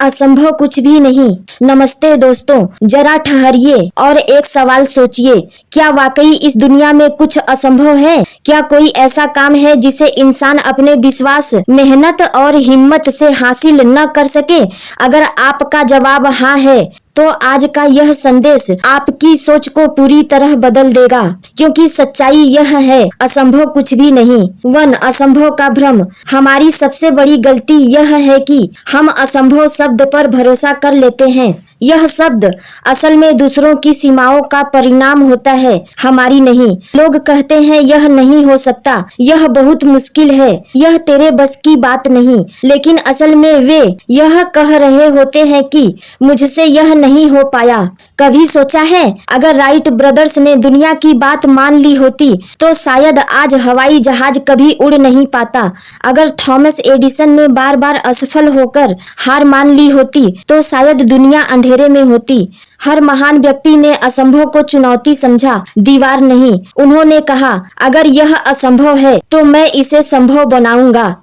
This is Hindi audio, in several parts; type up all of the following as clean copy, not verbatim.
असंभव कुछ भी नहीं। नमस्ते दोस्तों, जरा ठहरिए और एक सवाल सोचिए, क्या वाकई इस दुनिया में कुछ असंभव है? क्या कोई ऐसा काम है जिसे इंसान अपने विश्वास, मेहनत और हिम्मत से हासिल न कर सके? अगर आपका जवाब हाँ है, तो आज का यह संदेश आपकी सोच को पूरी तरह बदल देगा, क्योंकि सच्चाई यह है, असंभव कुछ भी नहीं। असंभव का भ्रम। हमारी सबसे बड़ी गलती यह है कि हम असंभव शब्द पर भरोसा कर लेते हैं। यह शब्द असल में दूसरों की सीमाओं का परिणाम होता है, हमारी नहीं। लोग कहते हैं यह नहीं हो सकता, यह बहुत मुश्किल है, यह तेरे बस की बात नहीं, लेकिन असल में वे यह कह रहे होते हैं कि मुझसे यह नहीं हो पाया। कभी सोचा है, अगर राइट ब्रदर्स ने दुनिया की बात मान ली होती तो शायद आज हवाई जहाज कभी उड़ नहीं पाता। अगर थॉमस एडिसन ने बार बार असफल होकर हार मान ली होती तो शायद दुनिया अंधेरे में होती। हर महान व्यक्ति ने असंभव को चुनौती समझा, दीवार नहीं। उन्होंने कहा, अगर यह असंभव है तो मैं इसे संभव बनाऊंगा।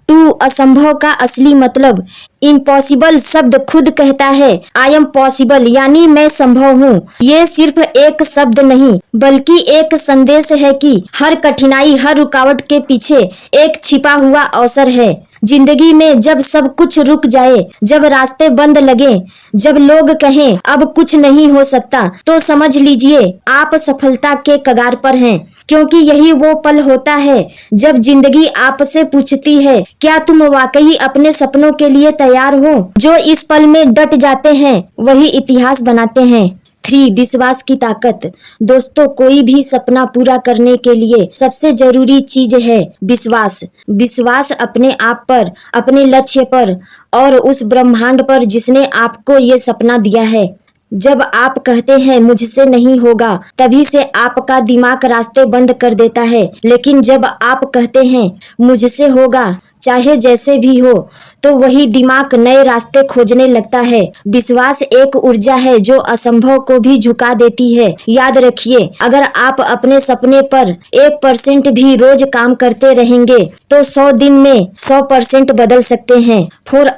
असंभव का असली मतलब इम्पॉसिबल शब्द खुद कहता है आई एम पॉसिबल, यानी मैं संभव हूँ। ये सिर्फ एक शब्द नहीं, बल्कि एक संदेश है कि हर कठिनाई, हर रुकावट के पीछे एक छिपा हुआ अवसर है। जिंदगी में जब सब कुछ रुक जाए, जब रास्ते बंद लगे, जब लोग कहें अब कुछ नहीं हो सकता, तो समझ लीजिए आप सफलता के कगार पर हैं। क्योंकि यही वो पल होता है जब जिंदगी आपसे पूछती है, क्या तुम वाकई अपने सपनों के लिए तैयार हो? जो इस पल में डट जाते हैं वही इतिहास बनाते हैं। 3 विश्वास की ताकत। दोस्तों, कोई भी सपना पूरा करने के लिए सबसे जरूरी चीज है विश्वास। विश्वास अपने आप पर, अपने लक्ष्य पर और उस ब्रह्मांड पर जिसने आपको ये सपना दिया है। जब आप कहते हैं मुझसे नहीं होगा, तभी से आपका दिमाग रास्ते बंद कर देता है। लेकिन जब आप कहते हैं मुझसे होगा, चाहे जैसे भी हो, तो वही दिमाग नए रास्ते खोजने लगता है। विश्वास एक ऊर्जा है जो असंभव को भी झुका देती है। याद रखिए, अगर आप अपने सपने पर 1% भी रोज काम करते रहेंगे तो 100 दिन में 100% बदल सकते हैं।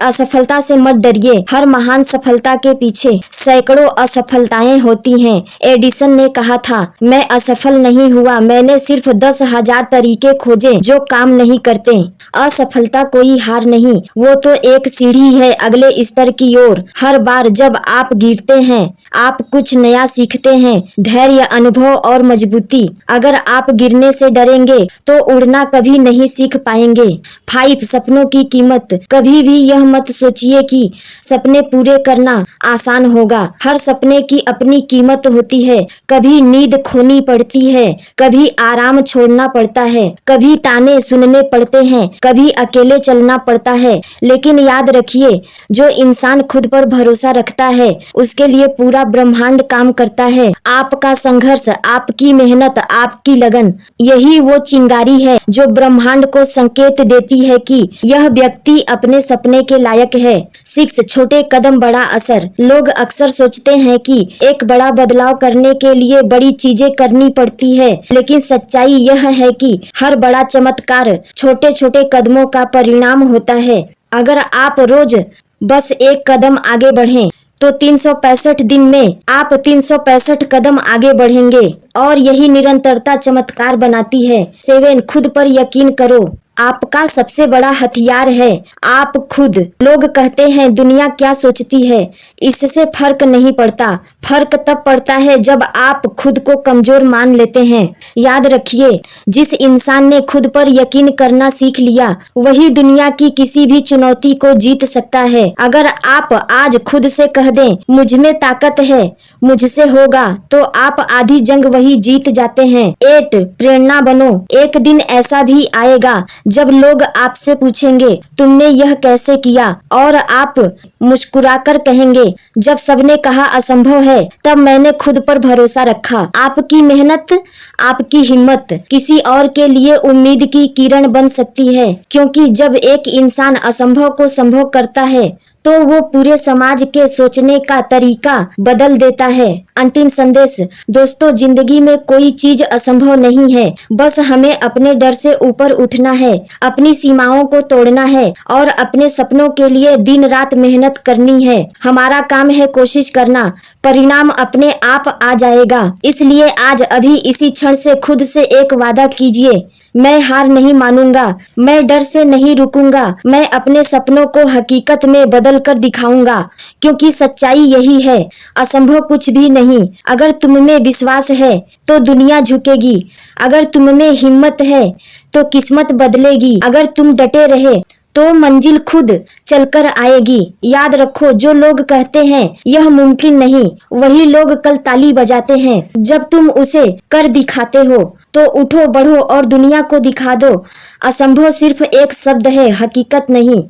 असफलता से मत डरिए। हर महान सफलता के पीछे सैकड़ों असफलताएं होती हैं। एडिसन ने कहा था, मैं असफल नहीं हुआ, मैंने सिर्फ 10,000 तरीके खोजे जो काम नहीं करते। असफलता कोई हार नहीं, वो तो एक सीढ़ी है अगले स्तर की ओर। हर बार जब आप गिरते हैं, आप कुछ नया सीखते हैं, धैर्य, अनुभव और मजबूती। अगर आप गिरने से डरेंगे तो उड़ना कभी नहीं सीख पाएंगे। 5 सपनों की कीमत। कभी भी यह मत सोचिए कि सपने पूरे करना आसान होगा। हर सपने की अपनी कीमत होती है। कभी नींद खोनी पड़ती है, कभी आराम छोड़ना पड़ता है, कभी ताने सुनने पड़ते हैं, कभी अकेले चलना पड़ता है। लेकिन याद रखिए, जो इंसान खुद पर भरोसा रखता है उसके लिए पूरा ब्रह्मांड काम करता है। आपका संघर्ष, आपकी मेहनत, आपकी लगन, यही वो चिंगारी है जो ब्रह्मांड को संकेत देती है कि यह व्यक्ति अपने सपने के लायक है। 6 छोटे कदम, बड़ा असर। लोग अक्सर सोचते हैं कि एक बड़ा बदलाव करने के लिए बड़ी चीजें करनी पड़ती है, लेकिन सच्चाई यह है कि हर बड़ा चमत्कार छोटे छोटे कदमों का परिणाम होता है। अगर आप रोज बस एक कदम आगे बढ़ें तो 365 दिन में आप 365 कदम आगे बढ़ेंगे, और यही निरंतरता चमत्कार बनाती है। 7 खुद पर यकीन करो। आपका सबसे बड़ा हथियार है आप खुद। लोग कहते हैं दुनिया क्या सोचती है, इससे फर्क नहीं पड़ता। फर्क तब पड़ता है जब आप खुद को कमजोर मान लेते हैं। याद रखिए, जिस इंसान ने खुद पर यकीन करना सीख लिया वही दुनिया की किसी भी चुनौती को जीत सकता है। अगर आप आज खुद से कह दें मुझ में ताकत है, मुझसे होगा, तो आप आधी जंग वही जीत जाते हैं। 8 प्रेरणा बनो। एक दिन ऐसा भी आएगा जब लोग आपसे पूछेंगे तुमने यह कैसे किया, और आप मुस्कुराकर कहेंगे जब सबने कहा असंभव है तब मैंने खुद पर भरोसा रखा। आपकी मेहनत, आपकी हिम्मत किसी और के लिए उम्मीद की किरण बन सकती है, क्योंकि जब एक इंसान असंभव को संभव करता है तो वो पूरे समाज के सोचने का तरीका बदल देता है। अंतिम संदेश। दोस्तों, जिंदगी में कोई चीज असंभव नहीं है, बस हमें अपने डर से ऊपर उठना है, अपनी सीमाओं को तोड़ना है और अपने सपनों के लिए दिन रात मेहनत करनी है। हमारा काम है कोशिश करना, परिणाम अपने आप आ जाएगा। इसलिए आज अभी इसी क्षण से खुद से एक वादा कीजिए, मैं हार नहीं मानूंगा, मैं डर से नहीं रुकूंगा, मैं अपने सपनों को हकीकत में बदल कर दिखाऊंगा, क्योंकि सच्चाई यही है, असंभव कुछ भी नहीं। अगर तुम में विश्वास है तो दुनिया झुकेगी, अगर तुम में हिम्मत है तो किस्मत बदलेगी, अगर तुम डटे रहे तो मंजिल खुद चलकर आएगी। याद रखो, जो लोग कहते हैं यह मुमकिन नहीं, वही लोग कल ताली बजाते हैं जब तुम उसे कर दिखाते हो। तो उठो, बढ़ो और दुनिया को दिखा दो, असंभव सिर्फ एक शब्द है, हकीकत नहीं।